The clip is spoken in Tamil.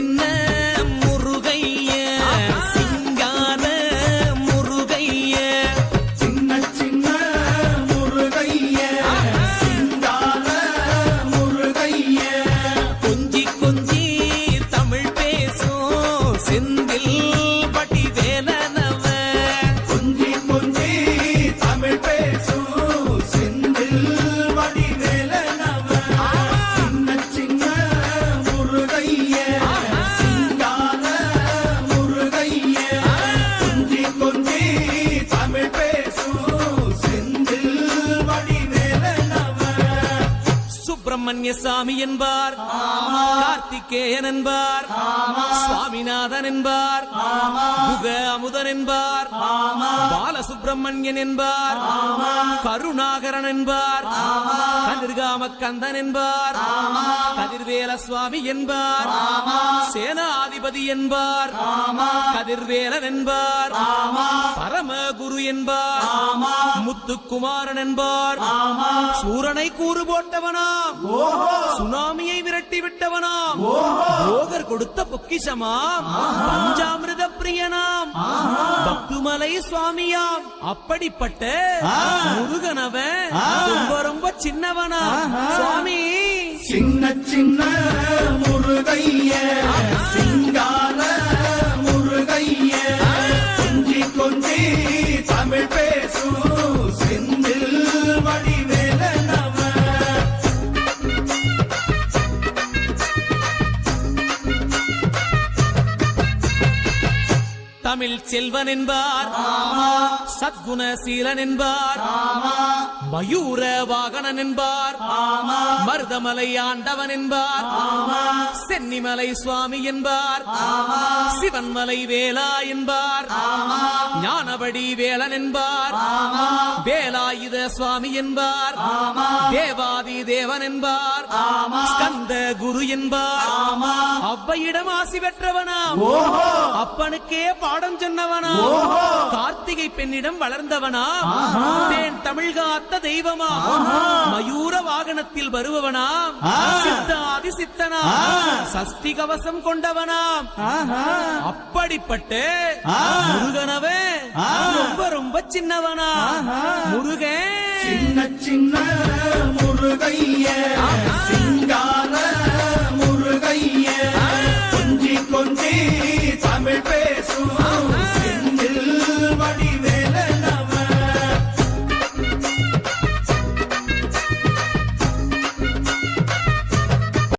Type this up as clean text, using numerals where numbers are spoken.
சின்ன முருகைய சிங்கார முருகைய சின்ன சின்ன முருகைய சிங்கார முருகைய கொஞ்சி கொஞ்சி தமிழ் பேசும் செந்தில் பட்டி வேலனவ கொஞ்சி கொஞ்சி தமிழ் பேசும் செந்தில் வடிவேலனவ சின்ன சின்ன முருகைய சிங்கார முருகைய கொஞ்சி கொஞ்சி தமிழ் பேசும் செந்தில் வடிவேலனவ சுப்பிரமணிய சாமி என்பார் கார்த்திகேயன் என்பார் சுவாமிநாதன் என்பார் குக அமுதன் என்பார் பாலசுப்பிரமணியன் என்பார் கருணாகரன் என்பார் கதிர்காம கந்தன் என்பார் கதிர்வேல சுவாமி என்பார் சேனாதிபதி என்பார் கதிர்வேலன் என்பார் பரமகுரு என்பார் முத்துக்குமாரன் என்பார் சூரனை கூறு போட்டவனாம் சுனாமியை விரட்டி விட்டவனாம் போகர் கொடுத்த பொக்கிஷமாம் பஞ்சாமிர்த பிரியனாம் பக்துமலை சுவாமியாம் அப்படிப்பட்ட முருகனவன் ரொம்ப ரொம்ப சின்னவனா சுவாமி சின்ன சின்ன முருகைய சிங்கார முருகைய கொஞ்சி கொஞ்சி தமிழ் பேசும் செந்தில் வடிவேலனவ தமிழ் செல்வன் என்பார் சத்குணசீலன் என்பார் மயூர வாகனன் என்பார் மருதமலை ஆண்டவன் என்பார் சென்னிமலை சுவாமி என்பார் சிவன்மலை வேலா என்பார் ஞானபடி வேலன் என்பார் வேலாயுத சுவாமி என்பார் தேவாதி தேவன் என்பார் ஸ்கந்த குரு என்பார் அவ்வையிடம் ஆசி பெற்றவனாம் அப்பனுக்கே பாடம் சொன்னவனா கார்த்திகை பெண்ணிடம் வளர்ந்தவனா தேன் தமிழ் காத்த தெய்வமா மயூர வாகனத்தில் வருபவனாம் சித்தாதி சித்தனா சஷ்டி கவசம் கொண்டவனாம் அப்படிப்பட்ட முருகனவே ரொம்ப ரொம்ப சின்னவனா முருகன் சின்ன சின்ன முருகைய சிங்கார